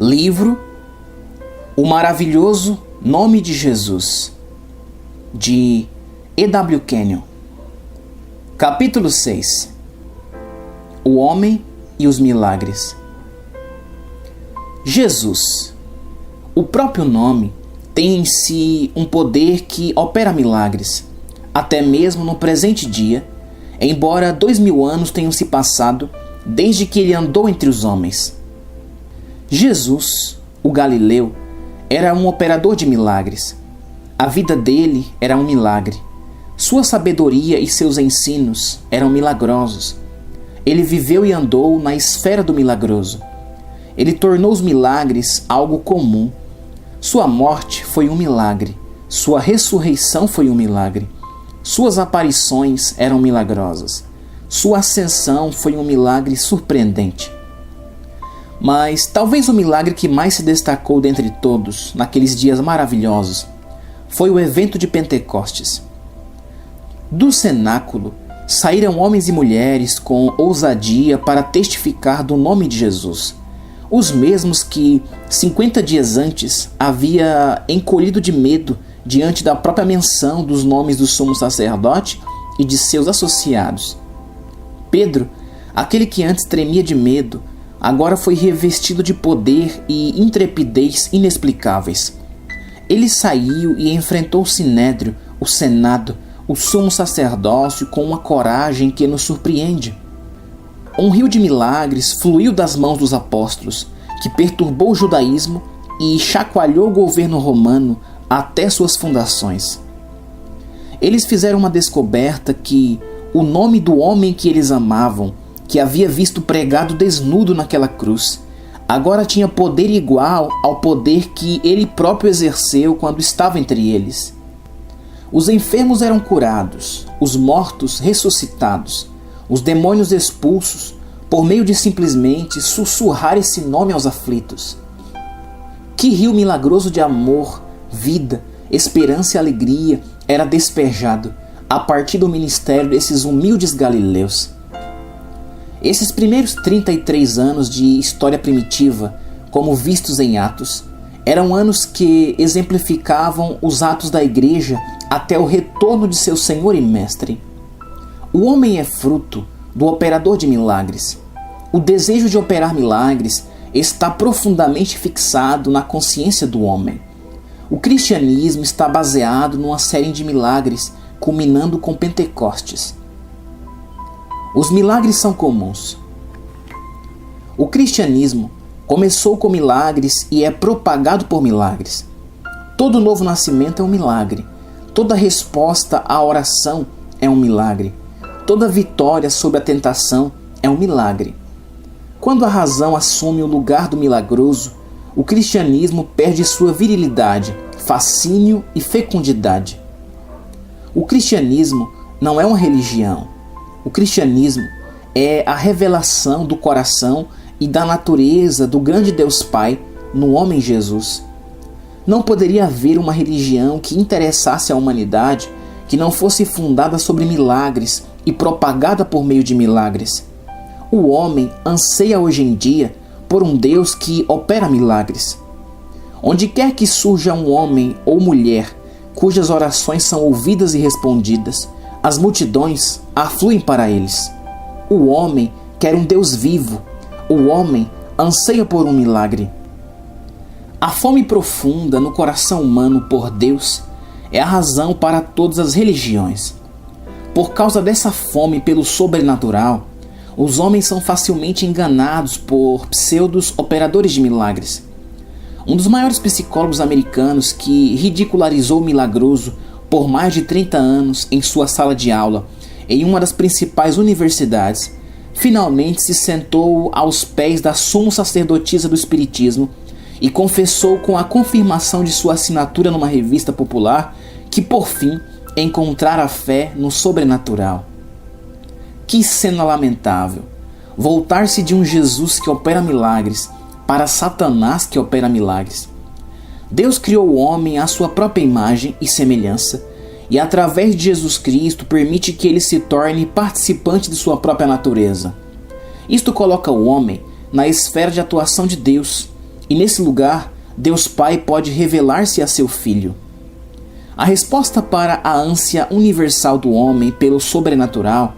Livro O Maravilhoso Nome de Jesus, de E.W. Kenyon. Capítulo 6. O Homem e os Milagres. Jesus. O próprio nome tem em si um poder que opera milagres, até mesmo no presente dia, embora 2000 anos tenham se passado desde que ele andou entre os homens. Jesus, o Galileu, era um operador de milagres. A vida dele era um milagre. Sua sabedoria e seus ensinos eram milagrosos. Ele viveu e andou na esfera do milagroso. Ele tornou os milagres algo comum. Sua morte foi um milagre. Sua ressurreição foi um milagre. Suas aparições eram milagrosas. Sua ascensão foi um milagre surpreendente. Mas talvez o milagre que mais se destacou dentre todos, naqueles dias maravilhosos, foi o evento de Pentecostes. Do cenáculo saíram homens e mulheres com ousadia para testificar do nome de Jesus, os mesmos que 50 dias antes havia encolhido de medo diante da própria menção dos nomes do sumo sacerdote e de seus associados. Pedro, aquele que antes tremia de medo, agora foi revestido de poder e intrepidez inexplicáveis. Ele saiu e enfrentou o sinédrio, o senado, o sumo sacerdócio com uma coragem que nos surpreende. Um rio de milagres fluiu das mãos dos apóstolos, que perturbou o judaísmo e chacoalhou o governo romano até suas fundações. Eles fizeram uma descoberta que o nome do homem que eles amavam, que havia visto pregado desnudo naquela cruz, agora tinha poder igual ao poder que ele próprio exerceu quando estava entre eles. Os enfermos eram curados, os mortos ressuscitados, os demônios expulsos, por meio de simplesmente sussurrar esse nome aos aflitos. Que rio milagroso de amor, vida, esperança e alegria era despejado a partir do ministério desses humildes galileus. Esses primeiros 33 anos de história primitiva, como vistos em Atos, eram anos que exemplificavam os atos da igreja até o retorno de seu Senhor e Mestre. O homem é fruto do operador de milagres. O desejo de operar milagres está profundamente fixado na consciência do homem. O cristianismo está baseado numa série de milagres, culminando com Pentecostes. Os milagres são comuns. O cristianismo começou com milagres e é propagado por milagres. Todo novo nascimento é um milagre. Toda resposta à oração é um milagre. Toda vitória sobre a tentação é um milagre. Quando a razão assume o lugar do milagroso, o cristianismo perde sua virilidade, fascínio e fecundidade. O cristianismo não é uma religião. O cristianismo é a revelação do coração e da natureza do grande Deus Pai no homem Jesus. Não poderia haver uma religião que interessasse à humanidade que não fosse fundada sobre milagres e propagada por meio de milagres. O homem anseia hoje em dia por um Deus que opera milagres. Onde quer que surja um homem ou mulher cujas orações são ouvidas e respondidas, as multidões afluem para eles. O homem quer um Deus vivo. O homem anseia por um milagre. A fome profunda no coração humano por Deus é a razão para todas as religiões. Por causa dessa fome pelo sobrenatural, os homens são facilmente enganados por pseudos operadores de milagres. Um dos maiores psicólogos americanos que ridicularizou o milagroso por mais de 30 anos em sua sala de aula em uma das principais universidades, finalmente se sentou aos pés da sumo sacerdotisa do espiritismo e confessou com a confirmação de sua assinatura numa revista popular que, por fim, encontrara fé no sobrenatural. Que cena lamentável! Voltar-se de um Jesus que opera milagres para Satanás que opera milagres. Deus criou o homem à sua própria imagem e semelhança e através de Jesus Cristo permite que ele se torne participante de sua própria natureza. Isto coloca o homem na esfera de atuação de Deus E nesse lugar, Deus Pai pode revelar-se a seu Filho. A resposta para a ânsia universal do homem pelo sobrenatural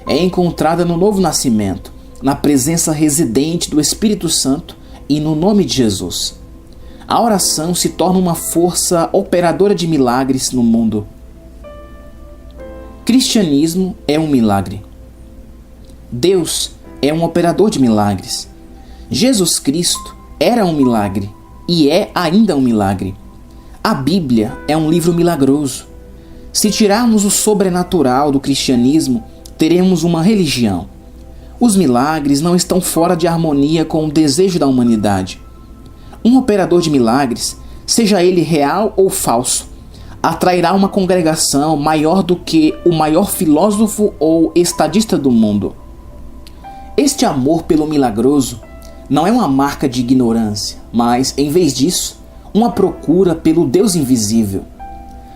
é encontrada no novo nascimento, na presença residente do Espírito Santo e no nome de Jesus. A oração se torna uma força operadora de milagres no mundo. Cristianismo é um milagre. Deus é um operador de milagres. Jesus Cristo era um milagre e é ainda um milagre. A Bíblia é um livro milagroso. Se tirarmos o sobrenatural do cristianismo, teremos uma religião. Os milagres não estão fora de harmonia com o desejo da humanidade. Um operador de milagres, seja ele real ou falso, atrairá uma congregação maior do que o maior filósofo ou estadista do mundo. Este amor pelo milagroso não é uma marca de ignorância, mas, em vez disso, uma procura pelo Deus invisível.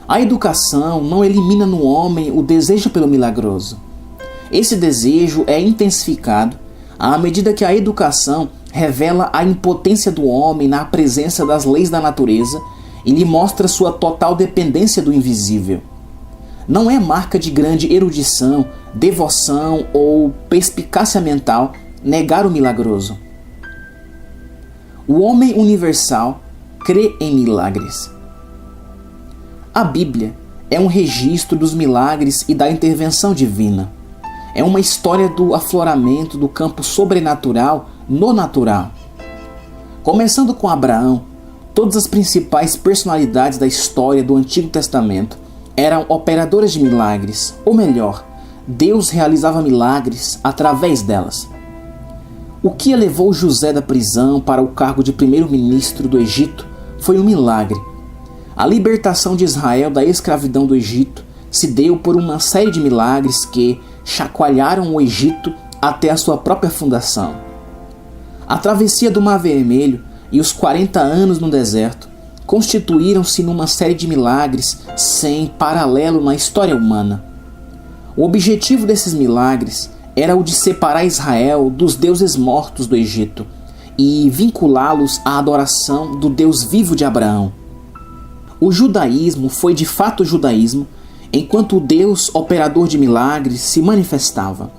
A educação não elimina no homem o desejo pelo milagroso. Esse desejo é intensificado à medida que a educação revela a impotência do homem na presença das leis da natureza e lhe mostra sua total dependência do invisível. Não é marca de grande erudição, devoção ou perspicácia mental negar o milagroso. O homem universal crê em milagres. A Bíblia é um registro dos milagres e da intervenção divina. É uma história do afloramento do campo sobrenatural no natural. Começando com Abraão, todas as principais personalidades da história do Antigo Testamento eram operadoras de milagres, ou melhor, Deus realizava milagres através delas. O que elevou José da prisão para o cargo de primeiro-ministro do Egito foi um milagre. A libertação de Israel da escravidão do Egito se deu por uma série de milagres que chacoalharam o Egito até a sua própria fundação. A travessia do Mar Vermelho e os 40 anos no deserto constituíram-se numa série de milagres sem paralelo na história humana. O objetivo desses milagres era o de separar Israel dos deuses mortos do Egito e vinculá-los à adoração do Deus vivo de Abraão. O judaísmo foi de fato judaísmo enquanto o Deus operador de milagres se manifestava.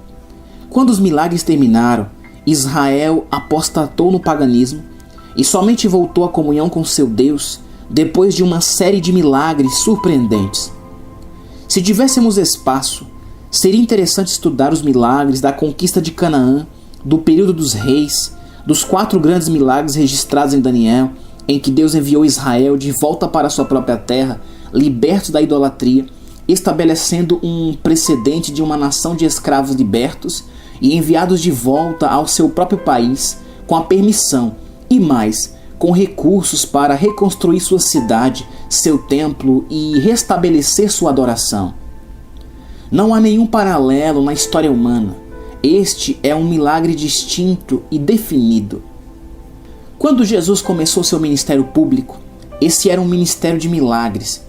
Quando os milagres terminaram, Israel apostatou no paganismo e somente voltou à comunhão com seu Deus depois de uma série de milagres surpreendentes. Se tivéssemos espaço, seria interessante estudar os milagres da conquista de Canaã, do período dos reis, dos 4 grandes milagres registrados em Daniel, em que Deus enviou Israel de volta para sua própria terra, libertos da idolatria, estabelecendo um precedente de uma nação de escravos libertos e enviados de volta ao seu próprio país, com a permissão e mais, com recursos para reconstruir sua cidade, seu templo e restabelecer sua adoração. Não há nenhum paralelo na história humana. Este é um milagre distinto e definido. Quando Jesus começou seu ministério público, esse era um ministério de milagres.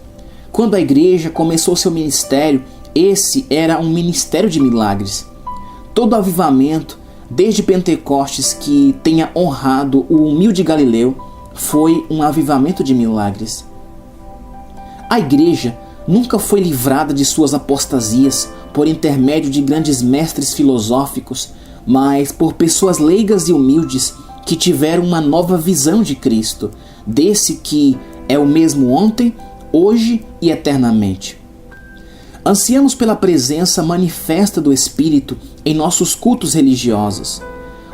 Quando a igreja começou seu ministério, esse era um ministério de milagres. Todo avivamento, desde Pentecostes, que tenha honrado o humilde Galileu, foi um avivamento de milagres. A igreja nunca foi livrada de suas apostasias por intermédio de grandes mestres filosóficos, mas por pessoas leigas e humildes que tiveram uma nova visão de Cristo, desse que é o mesmo ontem, hoje e eternamente. Ansiamos pela presença manifesta do Espírito em nossos cultos religiosos.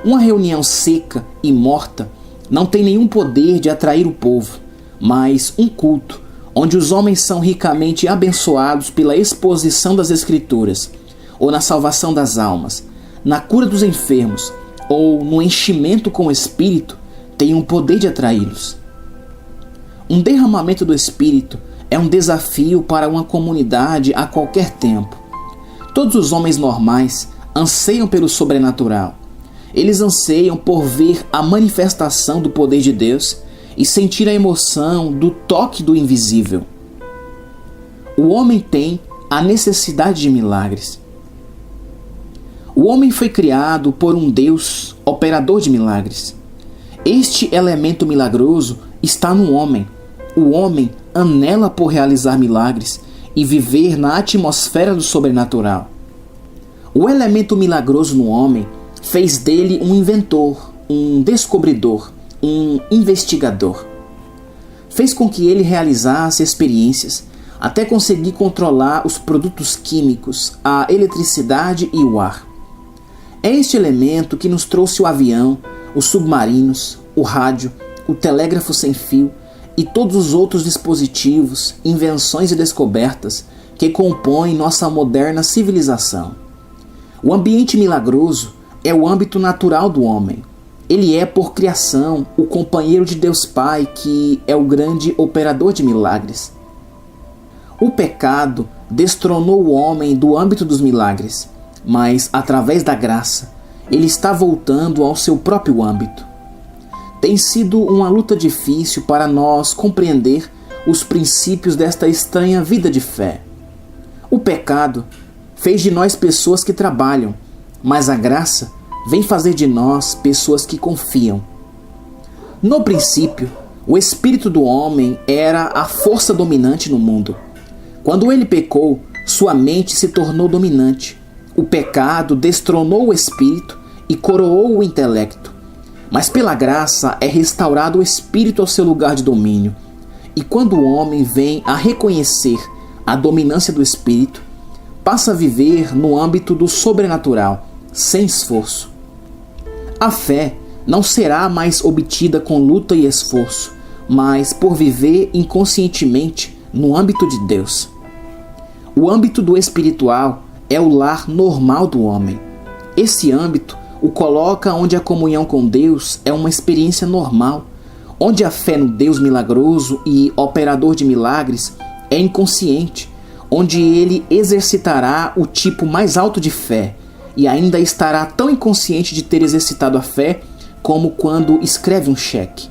Uma reunião seca e morta não tem nenhum poder de atrair o povo, mas um culto onde os homens são ricamente abençoados pela exposição das Escrituras, ou na salvação das almas, na cura dos enfermos, ou no enchimento com o Espírito, tem um poder de atraí-los. Um derramamento do Espírito é um desafio para uma comunidade a qualquer tempo. Todos os homens normais anseiam pelo sobrenatural. Eles anseiam por ver a manifestação do poder de Deus e sentir a emoção do toque do invisível. O homem tem a necessidade de milagres. O homem foi criado por um Deus operador de milagres. Este elemento milagroso está no homem. O homem anela por realizar milagres e viver na atmosfera do sobrenatural. O elemento milagroso no homem fez dele um inventor, um descobridor, um investigador. Fez com que ele realizasse experiências até conseguir controlar os produtos químicos, a eletricidade e o ar. É este elemento que nos trouxe o avião, os submarinos, o rádio, o telégrafo sem fio e todos os outros dispositivos, invenções e descobertas que compõem nossa moderna civilização. O ambiente milagroso é o âmbito natural do homem. Ele é, por criação, o companheiro de Deus Pai, que é o grande operador de milagres. O pecado destronou o homem do âmbito dos milagres, mas, através da graça, ele está voltando ao seu próprio âmbito. Tem sido uma luta difícil para nós compreender os princípios desta estranha vida de fé. O pecado fez de nós pessoas que trabalham, mas a graça vem fazer de nós pessoas que confiam. No princípio, o espírito do homem era a força dominante no mundo. Quando ele pecou, sua mente se tornou dominante. O pecado destronou o espírito e coroou o intelecto. Mas pela graça é restaurado o espírito ao seu lugar de domínio. E quando o homem vem a reconhecer a dominância do espírito, passa a viver no âmbito do sobrenatural, sem esforço. A fé não será mais obtida com luta e esforço, mas por viver inconscientemente no âmbito de Deus. O âmbito do espiritual é o lar normal do homem. Esse âmbito o coloca onde a comunhão com Deus é uma experiência normal, onde a fé no Deus milagroso e operador de milagres é inconsciente, onde ele exercitará o tipo mais alto de fé e ainda estará tão inconsciente de ter exercitado a fé como quando escreve um cheque.